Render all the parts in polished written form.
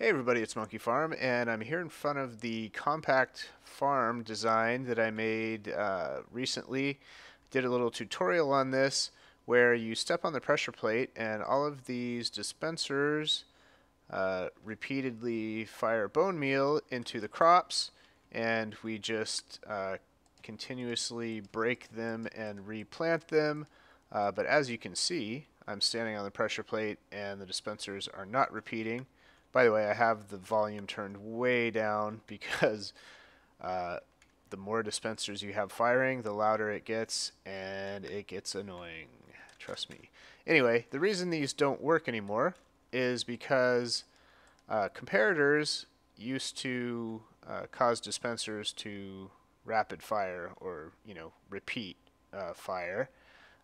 Hey everybody, it's Monkey Farm, and I'm here in front of the compact farm design that I made recently. Did a little tutorial on this where you step on the pressure plate and all of these dispensers repeatedly fire bone meal into the crops, and we just continuously break them and replant them. But as you can see, I'm standing on the pressure plate and the dispensers are not repeating. By the way, I have the volume turned way down because uh, the more dispensers you have firing, the louder it gets, and it gets annoying. Trust me. Anyway, the reason these don't work anymore is because comparators used to cause dispensers to rapid fire or, repeat fire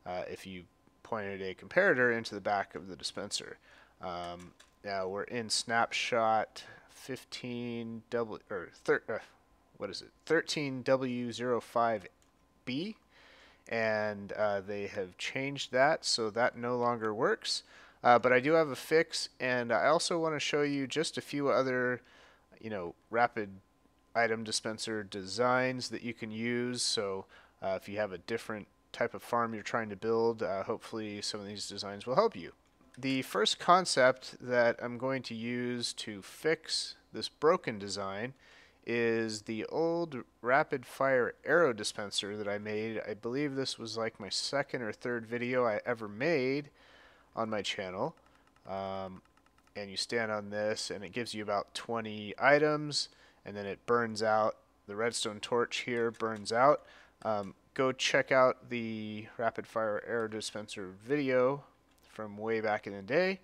if you pointed a comparator into the back of the dispenser. Now we're in Snapshot 15W or what is it? 13W05B, and they have changed that so that no longer works. But I do have a fix, and I also want to show you just a few other, rapid item dispenser designs that you can use. So if you have a different type of farm you're trying to build, hopefully some of these designs will help you. The first concept that I'm going to use to fix this broken design is the old rapid fire arrow dispenser that I made. I believe this was like my second or third video I ever made on my channel. And you stand on this and it gives you about 20 items, and then it burns out. The redstone torch here burns out. Go check out the rapid fire arrow dispenser video from way back in the day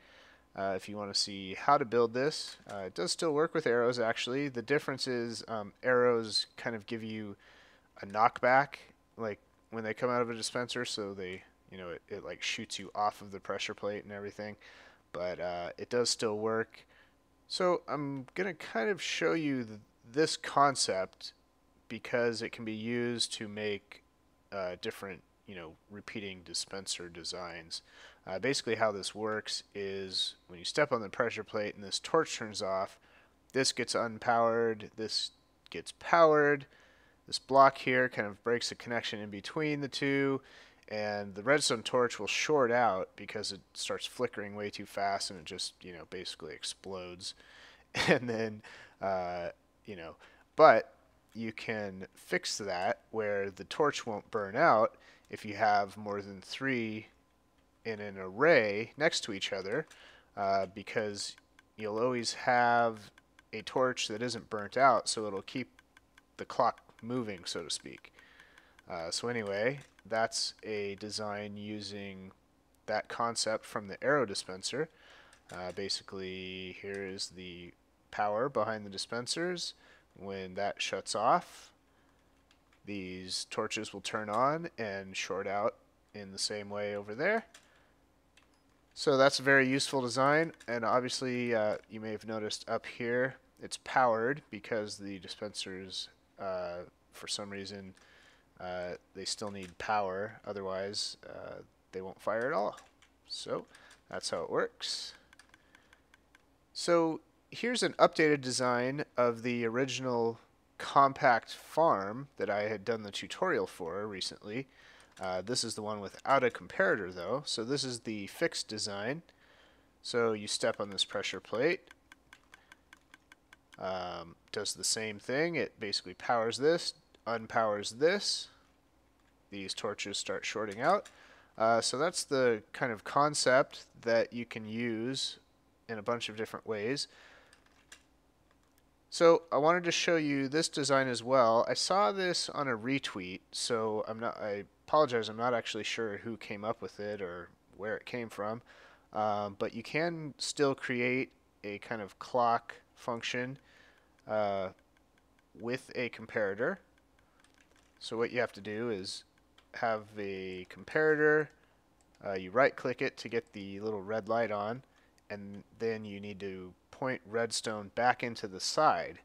if you want to see how to build this. It does still work with arrows, actually. The difference is arrows kind of give you a knockback, like when they come out of a dispenser, so they, it like shoots you off of the pressure plate and everything. But it does still work. So I'm gonna kind of show you this concept because it can be used to make different, repeating dispenser designs. Basically how this works is when you step on the pressure plate and this torch turns off, this gets unpowered, this gets powered. This block here kind of breaks the connection in between the two, and the redstone torch will short out because it starts flickering way too fast and it just, basically explodes. And then, you know, but you can fix that where the torch won't burn out if you have more than three in an array next to each other, because you'll always have a torch that isn't burnt out, so it'll keep the clock moving, so to speak. So anyway, that's a design using that concept from the arrow dispenser. Basically, here is the power behind the dispensers. When that shuts off, these torches will turn on and short out in the same way over there. So that's a very useful design, and obviously you may have noticed up here it's powered because the dispensers, for some reason, they still need power, otherwise they won't fire at all. So that's how it works. So here's an updated design of the original compact farm that I had done the tutorial for recently. This is the one without a comparator though, so this is the fixed design. So you step on this pressure plate, does the same thing. It basically powers this, unpowers this. These torches start shorting out. So that's the kind of concept that you can use in a bunch of different ways. So I wanted to show you this design as well. I saw this on a retweet, so I apologize, I'm not actually sure who came up with it or where it came from. But you can still create a kind of clock function with a comparator. So what you have to do is have a comparator, you right click it to get the little red light on, and then you need to point redstone back into the side.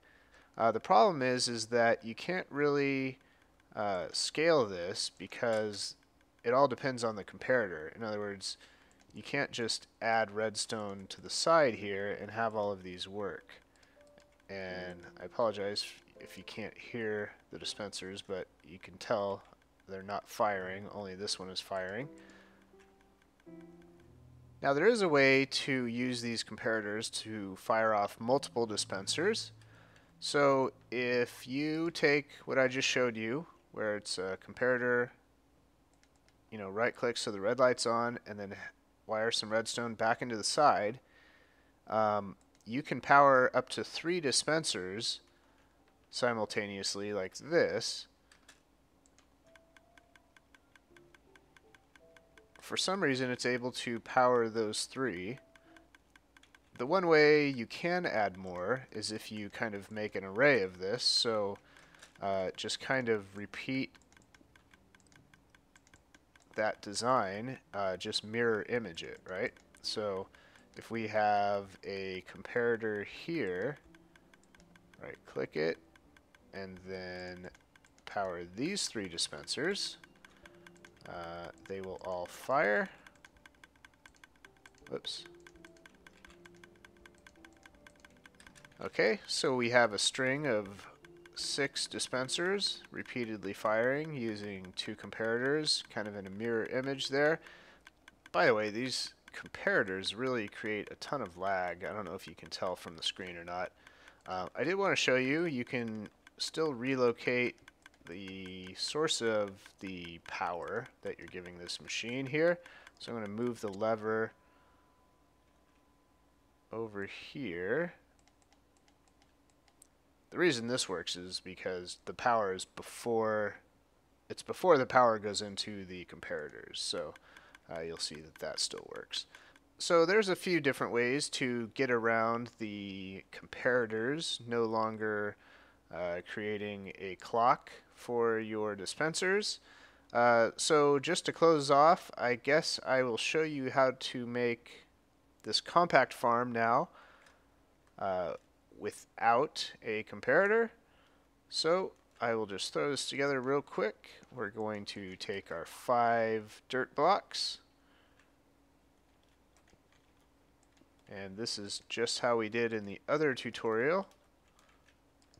The problem is that you can't really scale this because it all depends on the comparator. In other words, you can't just add redstone to the side here and have all of these work. And I apologize if you can't hear the dispensers, but you can tell they're not firing, only this one is firing. Now there is a way to use these comparators to fire off multiple dispensers. So if you take what I just showed you, where it's a comparator, right click so the red light's on, and then wire some redstone back into the side, you can power up to 3 dispensers simultaneously like this. For some reason it's able to power those 3. The one way you can add more is if you kind of make an array of this, so just kind of repeat that design, just mirror image it, right? So if we have a comparator here, right click it, and then power these 3 dispensers, they will all fire. Whoops. Okay, so we have a string of 6 dispensers repeatedly firing using 2 comparators, kind of in a mirror image there. By the way, these comparators really create a ton of lag. I don't know if you can tell from the screen or not. I did want to show you, you can still relocate the source of the power that you're giving this machine here. So I'm going to move the lever over here. The reason this works is because the power is before the power goes into the comparators. So you'll see that that still works. So there's a few different ways to get around the comparators no longer creating a clock for your dispensers. So just to close off, I guess I will show you how to make this compact farm now without a comparator. So I will just throw this together real quick. We're going to take our 5 dirt blocks, and this is just how we did in the other tutorial.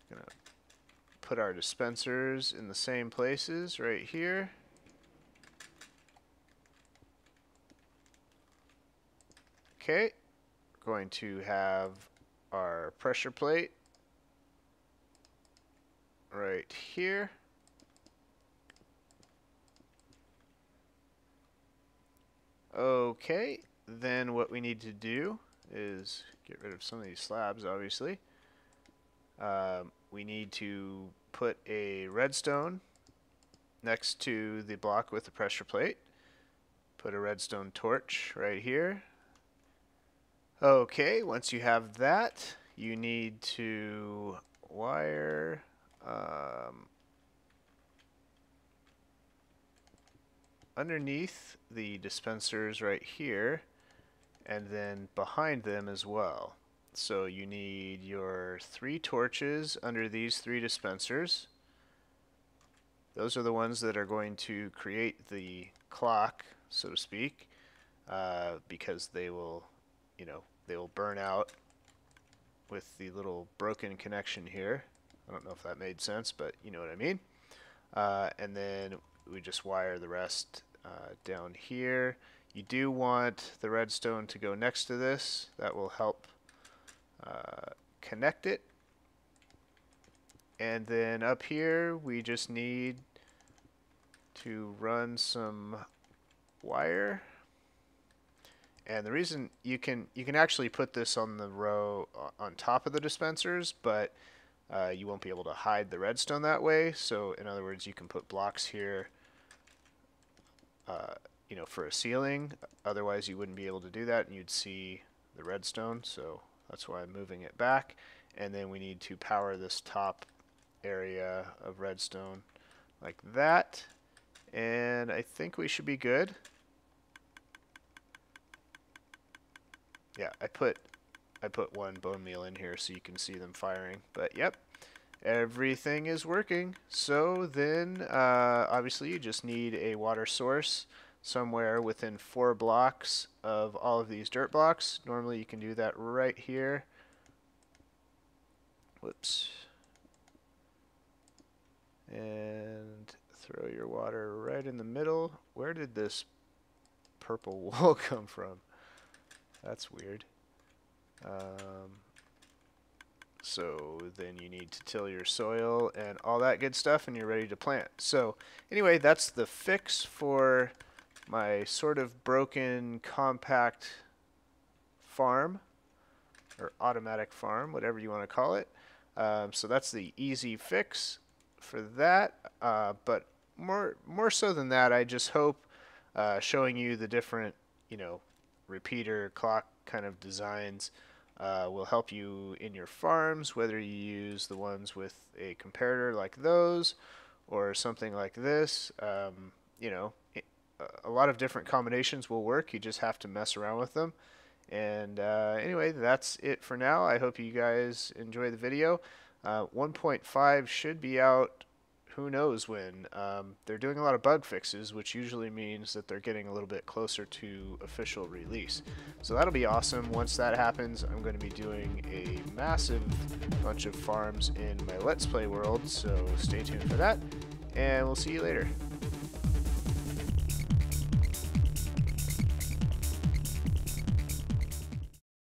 I'm going to put our dispensers in the same places right here. Okay, going to have our pressure plate right here. Okay, then what we need to do is get rid of some of these slabs, obviously. We need to put a redstone next to the block with the pressure plate. Put a redstone torch right here. Okay, once you have that, you need to wire underneath the dispensers right here, and then behind them as well. So you need your 3 torches under these 3 dispensers. Those are the ones that are going to create the clock, so to speak, because they will, they will burn out with the little broken connection here. I don't know if that made sense, but you know what I mean. And then we just wire the rest down here. You do want the redstone to go next to this. That will help connect it. And then up here we just need to run some wire. And the reason you can actually put this on the row on top of the dispensers, but you won't be able to hide the redstone that way. So in other words, you can put blocks here for a ceiling. Otherwise you wouldn't be able to do that and you'd see the redstone. So that's why I'm moving it back. And then we need to power this top area of redstone like that. And I think we should be good. Yeah, I put 1 bone meal in here so you can see them firing. But yep, everything is working. So then obviously you just need a water source. somewhere within 4 blocks of all of these dirt blocks. Normally you can do that right here. Whoops. And throw your water right in the middle. Where did this purple wool come from? That's weird. So then you need to till your soil and all that good stuff, and you're ready to plant. So anyway, that's the fix for my sort of broken compact farm, or automatic farm, whatever you want to call it. So that's the easy fix for that. But more so than that, I just hope showing you the different, repeater clock kind of designs will help you in your farms, whether you use the ones with a comparator like those or something like this. A lot of different combinations will work. You just have to mess around with them. And anyway, that's it for now. I hope you guys enjoy the video. 1.5 should be out who knows when. They're doing a lot of bug fixes, which usually means that they're getting a little bit closer to official release. So that'll be awesome. Once that happens, I'm going to be doing a massive bunch of farms in my Let's Play world, so stay tuned for that, and we'll see you later.